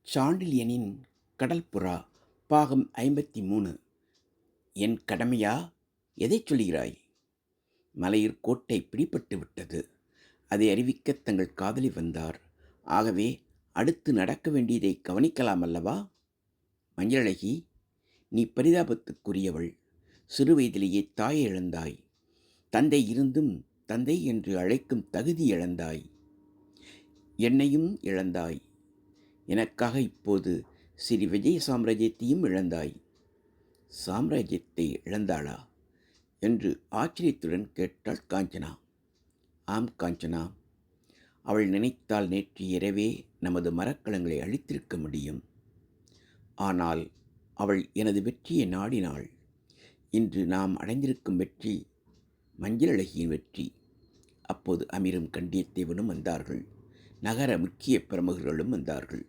சாண்டில்யனின் கடல்புறா பாகம் 53. என் கடமையா? எதைச் சொல்கிறாய்? மலையிற் கோட்டை பிடிபட்டு விட்டது. அதை அறிவிக்கத் தங்கள் காதலி வந்தார். ஆகவே அடுத்து நடக்க வேண்டியதை கவனிக்கலாம் அல்லவா? மஞ்சளழகி, நீ பரிதாபத்துக்குரியவள். சிறு வயதிலேயே தாயை இழந்தாய். தந்தை இருந்தும் தந்தை என்று அழைக்கும் தகுதி இழந்தாய். என்னையும் இழந்தாய். எனக்காக இப்போது ஸ்ரீ விஜய சாம்ராஜ்யத்தையும் இழந்தாய். சாம்ராஜ்யத்தை இழந்தாளா என்று ஆச்சரியத்துடன் கேட்டாள் காஞ்சனா. ஆம் காஞ்சனா, அவள் நினைத்தால் நேற்று இரவே நமது மரக்கலங்களை அழித்திருக்க முடியும். ஆனால் அவள் எனது வெற்றியை நாடினாள். இன்று நாம் அடைந்திருக்கும் வெற்றி மஞ்சளழகியின் வெற்றி. அப்போது அமீரும் கண்டியத்தேவனும் வந்தார்கள். நகர முக்கிய பிரமுகர்களும் வந்தார்கள்.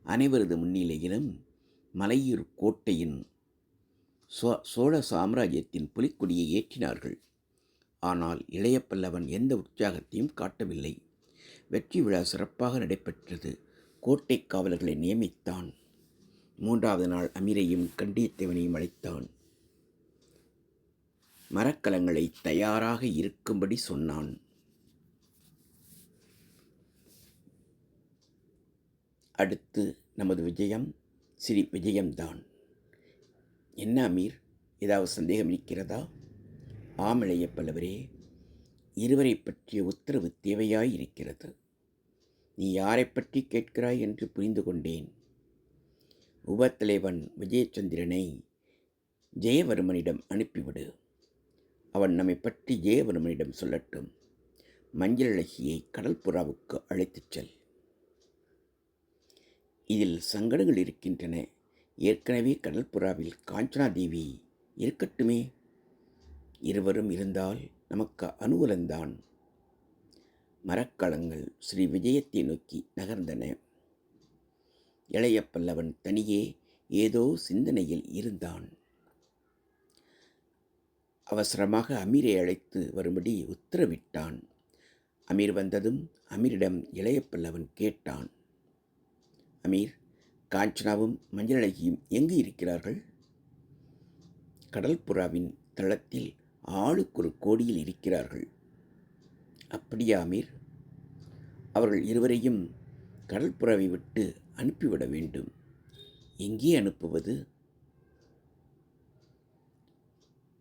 அனைவரது முன்னிலையிலும் மலையூர் கோட்டையின் சோழ சாம்ராஜ்யத்தின் புலிக்கொடியை ஏற்றினார்கள். ஆனால் இளைய பல்லவன் எந்த உற்சாகத்தையும் காட்டவில்லை. வெற்றி விழா சிறப்பாக நடைபெற்றது. கோட்டை காவலர்களை நியமித்தான். 3வது நாள் அமீரையும் கண்டியத்தேவனையும் அழைத்தான். மரக்கலங்களை தயாராக இருக்கும்படி சொன்னான். அடுத்து நமது விஜயம் ஸ்ரீ விஜயம்தான். என்ன அமீர், ஏதாவது சந்தேகம் இருக்கிறதா? ஆம் இளைய பல்லவரே, இருவரை பற்றிய உத்தரவு தேவையாயிருக்கிறது. நீ யாரை பற்றி கேட்கிறாய் என்று புரிந்து கொண்டேன். உபத்தலைவன் விஜயச்சந்திரனை ஜெயவர்மனிடம் அனுப்பிவிடு. அவன் நம்மை பற்றி ஜெயவர்மனிடம் சொல்லட்டும். மஞ்சளழகியை கடல்புறாவுக்கு அழைத்துச் செல். இதில் சங்கடங்கள் இருக்கின்றன. ஏற்கனவே கடல்புறாவில் காஞ்சனா தேவி இருக்கட்டுமே. இருவரும் இருந்தால் நமக்கு அனுகூலந்தான். மரக்கலங்கள் ஸ்ரீ விஜயத்தை நோக்கி நகர்ந்தன. இளைய பல்லவன் தனியே ஏதோ சிந்தனையில் இருந்தான். அவசரமாக அமீரை அழைத்து வரும்படி உத்தரவிட்டான். அமீர் வந்ததும் அமீரிடம் இளைய பல்லவன் கேட்டான். அமீர், காஞ்சனாவும் மஞ்சளழகியும் எங்கு இருக்கிறார்கள்? கடல்புறாவின் தளத்தில் ஆளுக்கொரு கோடியில் இருக்கிறார்கள். அப்படியா அமீர்? அவர்கள் இருவரையும் கடல்புறாவை விட்டு அனுப்பிவிட வேண்டும். எங்கே அனுப்புவது?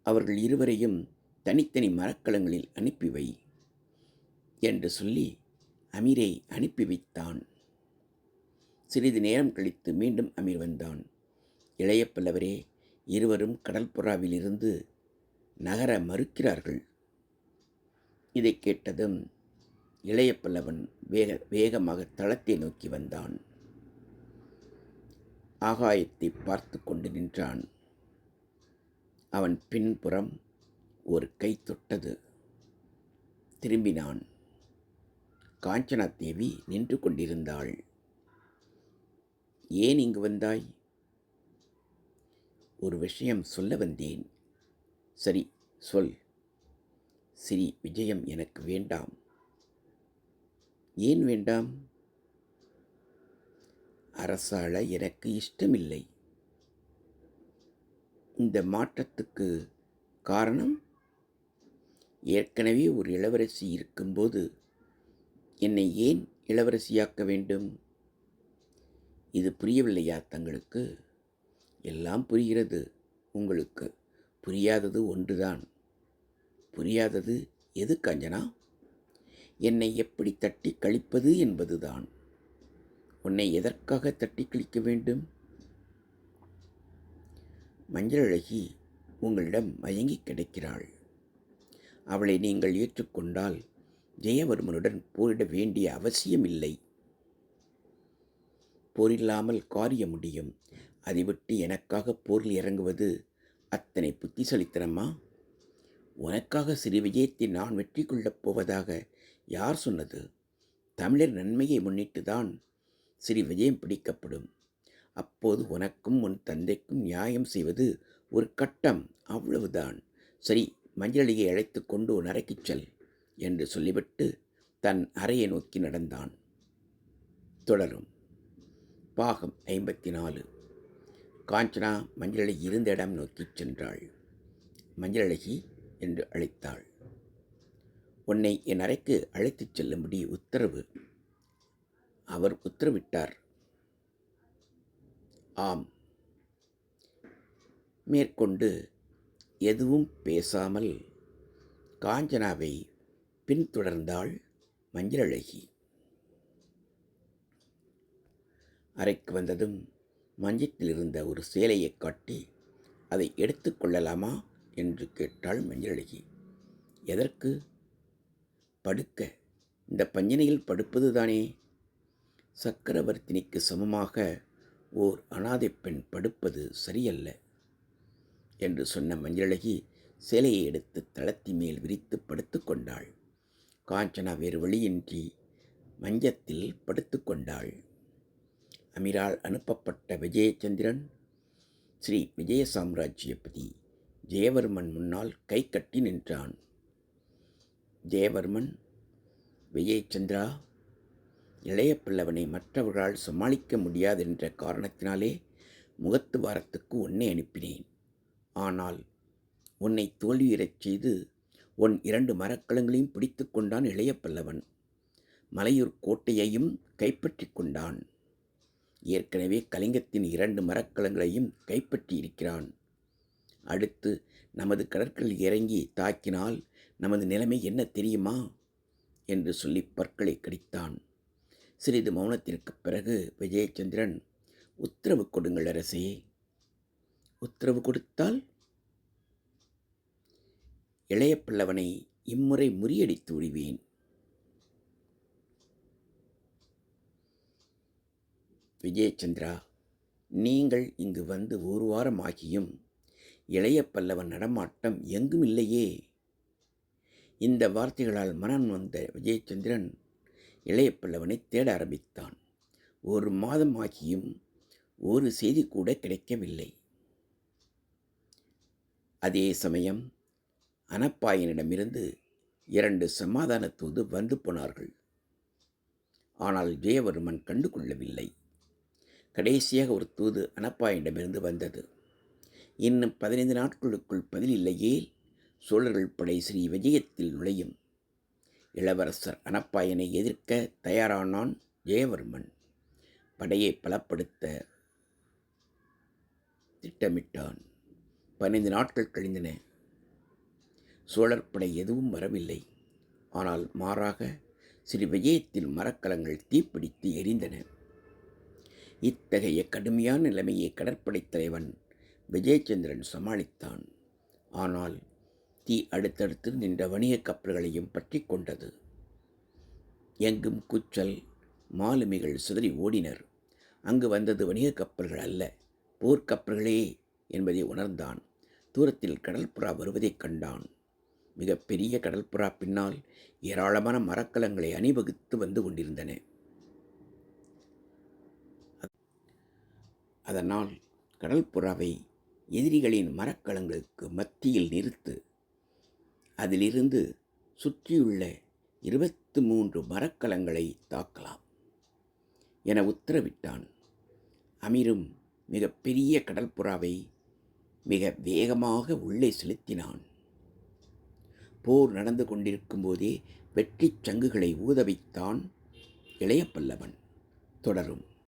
அவர்கள் இருவரையும் தனித்தனி மரக்கலங்களில் அனுப்பி வை என்று சொல்லி அமீரை அனுப்பி வைத்தான். சிறிது நேரம் கழித்து மீண்டும் அமீர் வந்தான். இளைய பல்லவரே, இருவரும் கடல்புறாவிலிருந்து நகர மறுக்கிறார்கள். இதை கேட்டதும் இளைய பல்லவன் வேகமாக தளத்தை நோக்கி வந்தான். ஆகாயத்தை பார்த்து கொண்டு நின்றான். அவன் பின்புறம் ஒரு கை தொட்டது. திரும்பினான். காஞ்சனா தேவி நின்று கொண்டிருந்தாள். ஏன் இங்கு வந்தாய்? ஒரு விஷயம் சொல்ல வந்தேன். சரி, சொல். ஸ்ரீ விஜயம் எனக்கு வேண்டாம். ஏன் வேண்டாம்? அரசாள எனக்கு இஷ்டமில்லை. இந்த மாற்றத்துக்கு காரணம், ஏற்கனவே ஒரு இளவரசி இருக்கும்போது என்னை ஏன் இளவரசியாக்க வேண்டும்? இது புரியவில்லையா தங்களுக்கு? எல்லாம் புரிகிறது உங்களுக்கு. புரியாதது ஒன்றுதான். புரியாதது எது காஞ்சனா? என்னை எப்படி தட்டி கழிப்பது என்பதுதான். உன்னை எதற்காக தட்டி கழிக்க வேண்டும்? மஞ்சளழகி உங்களிடம் மயங்கி கிடக்கிறாள். அவளை நீங்கள் ஏற்றுக்கொண்டால் ஜெயவர்மனுடன் போரிட வேண்டிய அவசியமில்லை. போரில்லாமல் காரியம் முடியும். அதை விட்டு எனக்காக போரில் இறங்குவது அத்தனை புத்திசலித்தனமா? உனக்காக ஸ்ரீ விஜயத்தை நான் வெற்றி கொள்ளப் போவதாக யார் சொன்னது? தமிழர் நன்மையை முன்னிட்டு தான் ஸ்ரீ விஜயம் பிடிக்கப்படும். அப்போது உனக்கும் உன் தந்தைக்கும் நியாயம் செய்வது ஒரு கட்டம், அவ்வளவுதான். சரி, மஞ்சளியை அழைத்து கொண்டு உன் அறைக்குச் செல் என்று சொல்லிவிட்டு தன் அறையை நோக்கி நடந்தான். தொடரும். பாகம் 54. காஞ்சனா மஞ்சளழகி இருந்த இடம் நோக்கிச் சென்றாள். மஞ்சளழகி என்று அழைத்தாள். உன்னை என் அறைக்கு அழைத்துச் செல்லும்படி உத்தரவு. அவர் உத்தரவிட்டார். ஆம். மேற்கொண்டு எதுவும் பேசாமல் காஞ்சனாவை பின்தொடர்ந்தாள் மஞ்சளழகி. அறைக்கு வந்ததும் மஞ்சத்தில் இருந்த ஒரு சேலையை காட்டி, அதை எடுத்து கொள்ளலாமா என்று கேட்டாள் மஞ்சளழகி. எதற்கு? படுக்க. இந்த பஞ்சனையில் படுப்பது தானே. சக்கரவர்த்தினிக்கு சமமாக ஓர் அனாதை பெண் படுப்பது சரியல்ல என்று சொன்ன மஞ்சளழகி சேலையை எடுத்து தளத்தி மேல் விரித்து படுத்து கொண்டாள். காஞ்சனா வேறு வழியின்றி மஞ்சத்தில் படுத்து கொண்டாள். அமீரால் அனுப்பப்பட்ட விஜயச்சந்திரன் ஸ்ரீ விஜய சாம்ராஜ்யபதி ஜெயவர்மன் முன்னால் கை கட்டி நின்றான். ஜெயவர்மன், விஜயச்சந்திரா, இளைய பல்லவனை மற்றவர்களால் சமாளிக்க முடியாதென்ற காரணத்தினாலே முகத்து வாரத்துக்கு உன்னை அனுப்பினேன். ஆனால் உன்னை தோல்வியுறச் செய்து உன் 2 மரக்கலங்களையும் பிடித்து கொண்டான் இளைய பல்லவன். மலையூர் கோட்டையையும் கைப்பற்றி கொண்டான். ஏற்கனவே கலிங்கத்தின் 2 மரக்கலங்களையும் கைப்பற்றி இருக்கிறான். அடுத்து நமது கடற்கரையில் இறங்கி தாக்கினால் நமது நிலைமை என்ன தெரியுமா என்று சொல்லி பற்களை கடித்தான். சிறிது மௌனத்திற்கு பிறகு விஜயச்சந்திரன், உத்தரவு கொடுங்கள் அரசே. உத்தரவு கொடுத்தால் இளைய பல்லவனை இம்முறை முறியடித்து விடுவேன். விஜயச்சந்திரா, நீங்கள் இங்கு வந்து 1 வாரம் ஆகியும் இளைய பல்லவன் நடமாட்டம் எங்கும் இல்லையே. இந்த வார்த்தைகளால் மனம் வந்த விஜயச்சந்திரன் இளைய பல்லவனை தேட ஆரம்பித்தான். 1 மாதம் ஆகியும் ஒரு செய்தி கூட கிடைக்கவில்லை. அதே சமயம் அனப்பாயனிடமிருந்து 2 சமாதான தூது வந்து போனார்கள். ஆனால் ஜெயவர்மன் கண்டுகொள்ளவில்லை. கடைசியாக ஒரு தூது அனப்பாயனிடமிருந்து வந்தது. இன்னும் 15 நாட்களுக்குள் பதில் இல்லையே சோழர்கள் படை ஸ்ரீ விஜயத்தில் நுழையும். இளவரசர் அனப்பாயனை எதிர்க்க தயாரானான் ஜெயவர்மன். படையை பலப்படுத்த திட்டமிட்டான். 15 நாட்கள் கழிந்தன. சோழர் படை எதுவும் வரவில்லை. ஆனால் மாறாக ஸ்ரீ விஜயத்தில் மரக்கலங்கள் தீப்பிடித்து எரிந்தன. இத்தகைய கடுமையான நிலைமையை கடற்படைத் தலைவன் விஜயச்சந்திரன் சமாளித்தான். ஆனால் தீ அடுத்தடுத்து நின்ற வணிக கப்பல்களையும் பற்றி கொண்டது. எங்கும் கூச்சல், மாலுமிகள் சிதறி ஓடினர். அங்கு வந்தது வணிக கப்பல்கள் அல்ல, போர்க்கப்பல்களே என்பதை உணர்ந்தான். தூரத்தில் கடற்புறா வருவதைக் கண்டான். மிக பெரிய கடற்புறா பின்னால் ஏராளமான மரக்கலங்களை அணிவகுத்து வந்து கொண்டிருந்தன. அதனால் கடற்புறாவை எதிரிகளின் மரக்கலங்களுக்கு மத்தியில் நிறுத்து. அதிலிருந்து சுற்றியுள்ள 23 மரக்கலங்களை தாக்கலாம் என உத்தரவிட்டான். அமீரும் மிக பெரிய கடற்புறாவை மிக வேகமாக உள்ளே செலுத்தினான். போர் நடந்து கொண்டிருக்கும் போதே வெற்றி சங்குகளை ஊத வைத்தான் இளைய பல்லவன். தொடரும்.